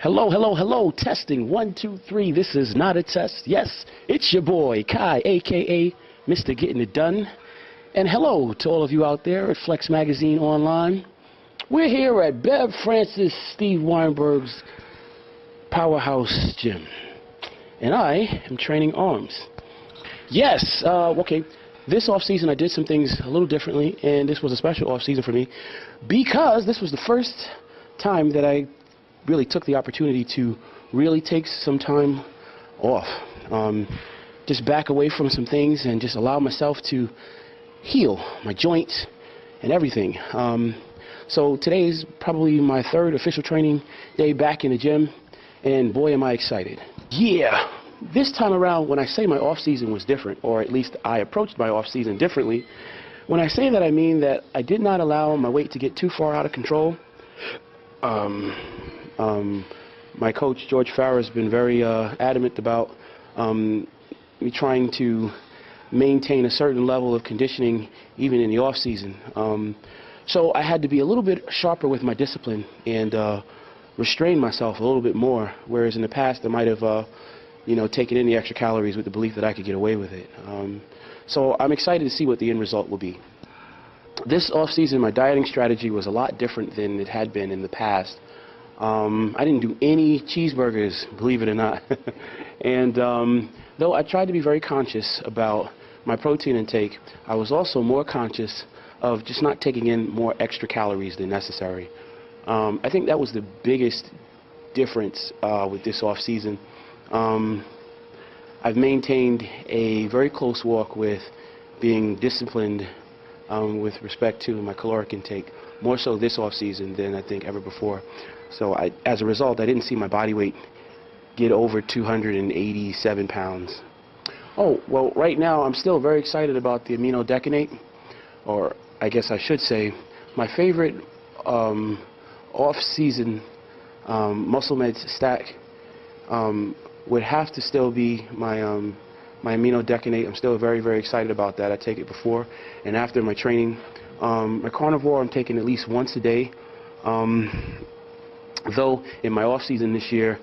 Hello, hello, hello. Testing 1, 2, 3. This is not a test. Yes, it's your boy Kai, aka Mr. Getting It Done. And hello to all of you out there at Flex Magazine Online. We're here at Bev Francis Steve Weinberg's Powerhouse Gym, and I am training arms. Yes, okay. This off season I did some things a little differently, and this was a special off season for me because this was the first time that I really took the opportunity to really take some time off. Just back away from some things and just allow myself to heal my joints and everything. So today is probably my third official training day back in the gym, and boy am I excited. Yeah, this time around when I say my off season was different, or at least I approached my off season differently, when I say that I mean that I did not allow my weight to get too far out of control. My coach George Farrer has been very adamant about me trying to maintain a certain level of conditioning even in the off season. So I had to be a little bit sharper with my discipline and restrain myself a little bit more, whereas in the past I might have taken in the extra calories with the belief that I could get away with it. So I'm excited to see what the end result will be. This off season my dieting strategy was a lot different than it had been in the past. I didn't do any cheeseburgers, believe it or not. And though I tried to be very conscious about my protein intake, I was also more conscious of just not taking in more extra calories than necessary. I think that was the biggest difference with this off season. I've maintained a very close walk with being disciplined with respect to my caloric intake, more so this off season than I think ever before. So as a result, I didn't see my body weight get over 287 pounds. Oh, well, right now I'm still very excited about the amino decanate, or I guess I should say my favorite off-season muscle meds stack would have to still be my amino decanate. I'm still very, very excited about that. I take it before and after my training. My carnivore I'm taking at least once a day. Though in my off season this year,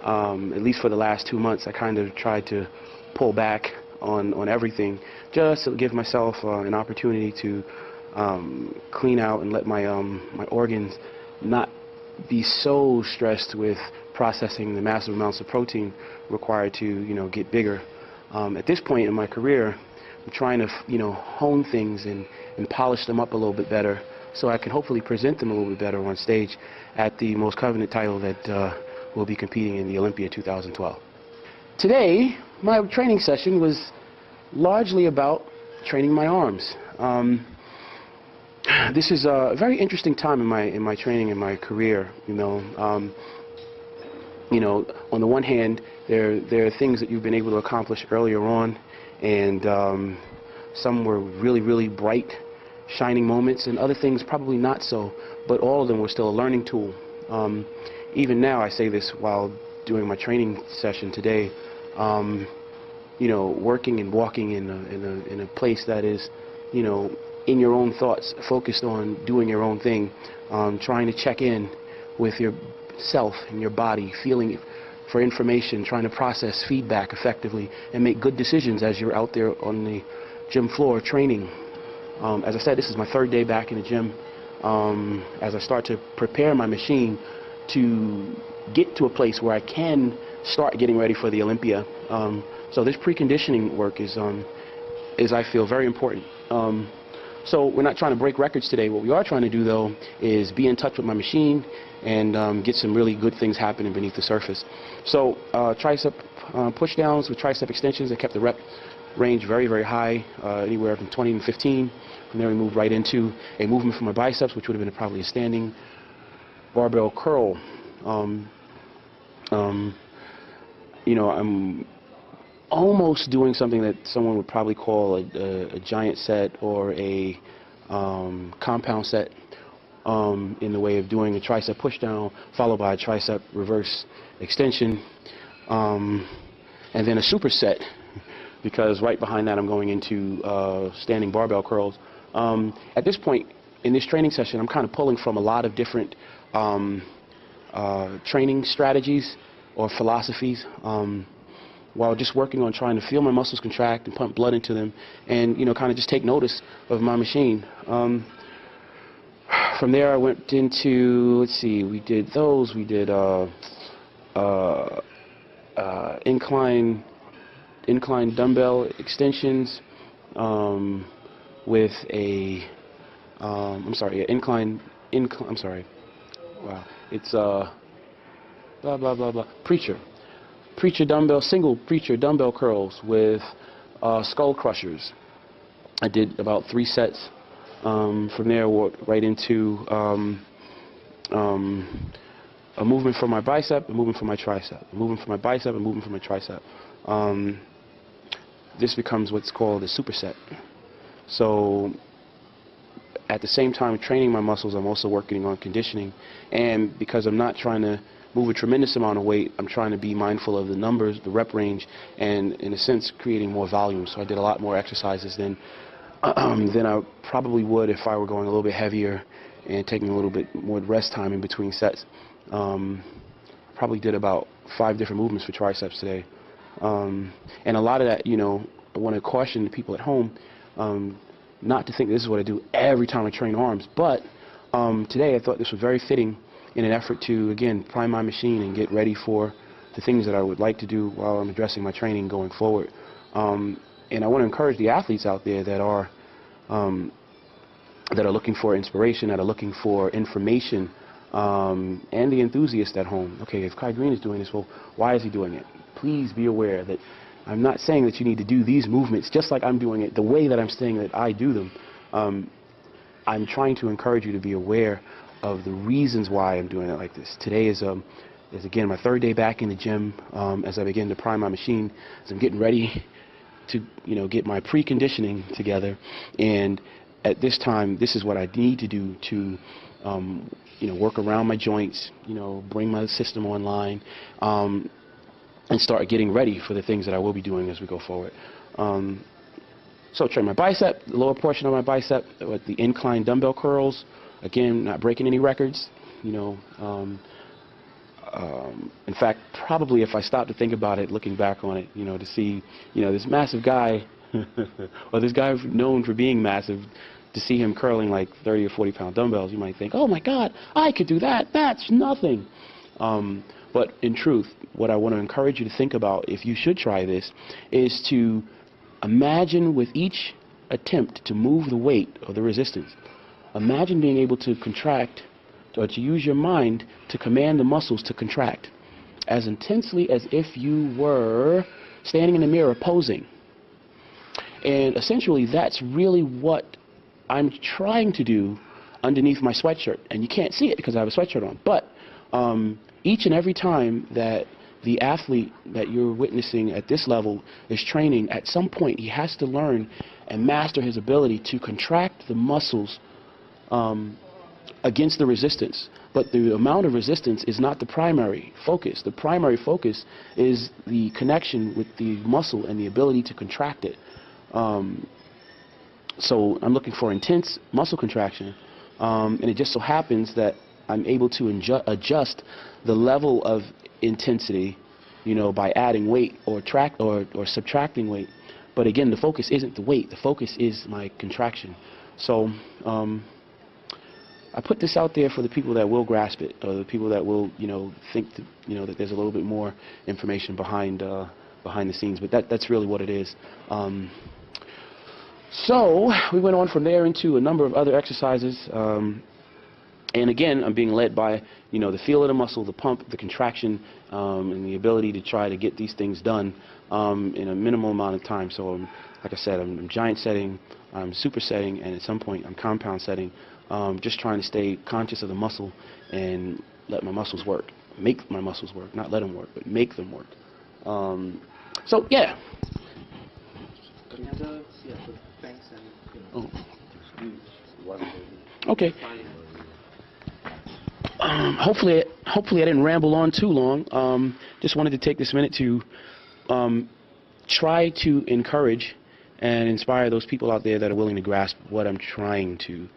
at least for the last 2 months, I kind of tried to pull back on everything just to give myself an opportunity to clean out and let my my organs not be so stressed with processing the massive amounts of protein required to get bigger. At this point in my career, I'm trying to hone things and polish them up a little bit better, so I can hopefully present them a little bit better on stage at the most coveted title that will be competing in the Olympia 2012. Today, my training session was largely about training my arms. This is a very interesting time in my training and my career. On the one hand, there are things that you've been able to accomplish earlier on, and some were really, really bright, shining moments, and other things probably not so, but all of them were still a learning tool. Even now, I say this while doing my training session today, working and walking in a place that is, in your own thoughts, focused on doing your own thing, trying to check in with yourself and your body, feeling for information, trying to process feedback effectively, and make good decisions as you're out there on the gym floor training. As I said, this is my third day back in the gym. As I start to prepare my machine to get to a place where I can start getting ready for the Olympia. So this preconditioning work is I feel very important. So we're not trying to break records today. What we are trying to do, though, is be in touch with my machine and get some really good things happening beneath the surface. So tricep push downs with tricep extensions. I kept the rep range very, very high, anywhere from 20 to 15. From there we moved right into a movement for my biceps, which would have been probably a standing barbell curl. I'm almost doing something that someone would probably call a giant set or a compound set, in the way of doing a tricep push down followed by a tricep reverse extension, and then a superset, because right behind that I'm going into standing barbell curls. At this point in this training session, I'm kind of pulling from a lot of different training strategies or philosophies while just working on trying to feel my muscles contract and pump blood into them, and kind of just take notice of my machine. From there, I went into, let's see, we did those. We did incline dumbbell extensions with a incline. I'm sorry. Wow, it's blah blah blah blah. Preacher dumbbell, single preacher dumbbell curls with skull crushers. I did about 3 sets. From there, walked right into a movement for my bicep, a movement for my tricep, a movement for my bicep, a movement for my tricep. This becomes what's called a superset. So at the same time training my muscles, I'm also working on conditioning. And because I'm not trying to move a tremendous amount of weight, I'm trying to be mindful of the numbers, the rep range, and in a sense creating more volume. So I did a lot more exercises than I probably would if I were going a little bit heavier and taking a little bit more rest time in between sets. Probably did about 5 different movements for triceps today. And a lot of that, I want to caution the people at home not to think this is what I do every time I train arms. But today I thought this was very fitting in an effort to, again, prime my machine and get ready for the things that I would like to do while I'm addressing my training going forward. And I want to encourage the athletes out there that are looking for inspiration, that are looking for information, and the enthusiasts at home. Okay, if Kai Greene is doing this, well, why is he doing it? Please be aware that I'm not saying that you need to do these movements just like I'm doing it, the way that I'm saying that I do them. I'm trying to encourage you to be aware of the reasons why I'm doing it like this. Today is again my 3rd day back in the gym as I begin to prime my machine, as I'm getting ready to get my preconditioning together. And at this time, this is what I need to do to work around my joints, bring my system online, and start getting ready for the things that I will be doing as we go forward. So train my bicep, the lower portion of my bicep with the incline dumbbell curls. Again, not breaking any records. In fact, probably if I stop to think about it, looking back on it, to see, this massive guy, or this guy known for being massive, to see him curling like 30 or 40 pound dumbbells, you might think, oh my God, I could do that. That's nothing. But in truth, what I want to encourage you to think about, if you should try this, is to imagine with each attempt to move the weight or the resistance, imagine being able to contract, or to use your mind to command the muscles to contract as intensely as if you were standing in the mirror posing. And essentially that's really what I'm trying to do underneath my sweatshirt. And you can't see it because I have a sweatshirt on. But each and every time that the athlete that you're witnessing at this level is training, at some point he has to learn and master his ability to contract the muscles against the resistance. But the amount of resistance is not the primary focus. The primary focus is the connection with the muscle and the ability to contract it. So I'm looking for intense muscle contraction, and it just so happens that I'm able to adjust the level of intensity, by adding weight or subtracting weight. But again, the focus isn't the weight. The focus is my contraction. So I put this out there for the people that will grasp it, or the people that will, think that, that there's a little bit more information behind the scenes. But that's really what it is. So we went on from there into a number of other exercises. And again, I'm being led by, the feel of the muscle, the pump, the contraction, and the ability to try to get these things done in a minimal amount of time. So, like I said, I'm giant setting, I'm super setting, and at some point I'm compound setting, just trying to stay conscious of the muscle and let my muscles work. Make my muscles work, not let them work, but make them work. So, yeah. Okay. Hopefully I didn't ramble on too long. Just wanted to take this minute to try to encourage and inspire those people out there that are willing to grasp what I'm trying to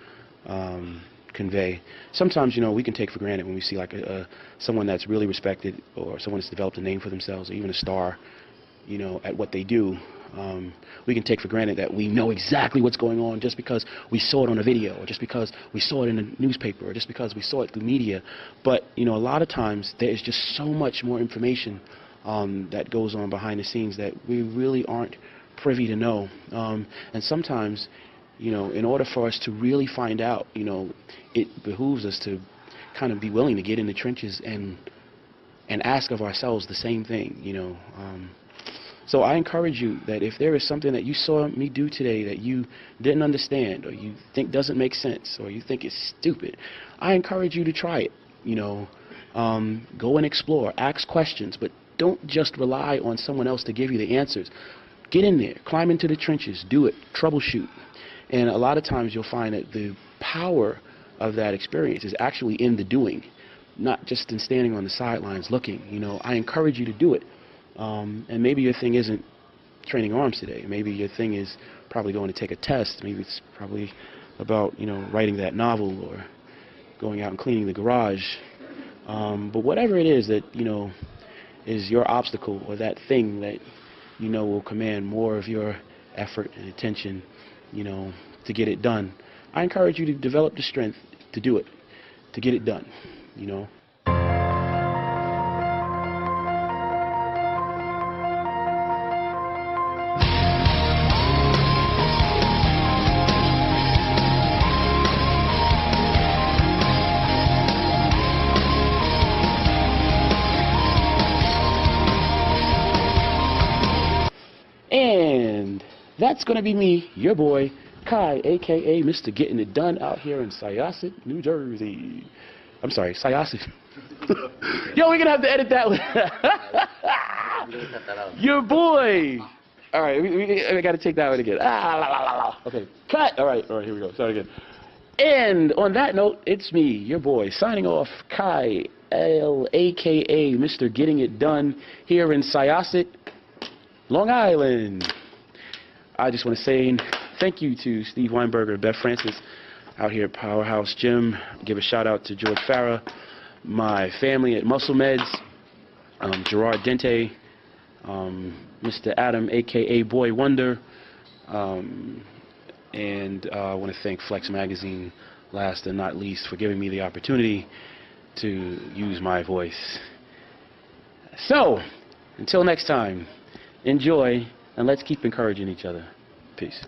convey. Sometimes, you know, we can take for granted when we see like someone that's really respected, or someone that's developed a name for themselves, or even a star, you know, at what they do. We can take for granted that we know exactly what's going on just because we saw it on a video, or just because we saw it in a newspaper, or just because we saw it through media. But, you know, a lot of times there is just so much more information that goes on behind the scenes that we really aren't privy to know. And sometimes, you know, in order for us to really find out, you know, it behooves us to kind of be willing to get in the trenches and ask of ourselves the same thing, you know. So I encourage you that if there is something that you saw me do today that you didn't understand, or you think doesn't make sense, or you think is stupid, I encourage you to try it. You know, go and explore, ask questions, but don't just rely on someone else to give you the answers. Get in there, climb into the trenches, do it, troubleshoot. And a lot of times you'll find that the power of that experience is actually in the doing, not just in standing on the sidelines looking. You know, I encourage you to do it. And maybe your thing isn't training arms today. Maybe your thing is probably going to take a test. Maybe it's probably about, you know, writing that novel, or going out and cleaning the garage. But whatever it is that, you know, is your obstacle, or that thing that, you know, will command more of your effort and attention, you know, to get it done, I encourage you to develop the strength to do it, to get it done, you know. And that's going to be me, your boy, Kai, a.k.a. Mr. Getting It Done, out here in Syosset, New Jersey. I'm sorry, Syosset. Yo, we're going to have to edit that one. Your boy. All right, we got to take that one again. Okay, cut. All right, here we go. Start again. And on that note, it's me, your boy, signing off, Kai, a.k.a. Mr. Getting It Done, here in Syosset, Long Island. I just want to say thank you to Steve Weinberger and Beth Francis out here at Powerhouse Gym. Give a shout out to George Farah, my family at Muscle Meds, Gerard Dente, Mr. Adam, a.k.a. Boy Wonder, and I want to thank Flex Magazine, last and not least, for giving me the opportunity to use my voice. So, until next time, enjoy, and let's keep encouraging each other. Peace.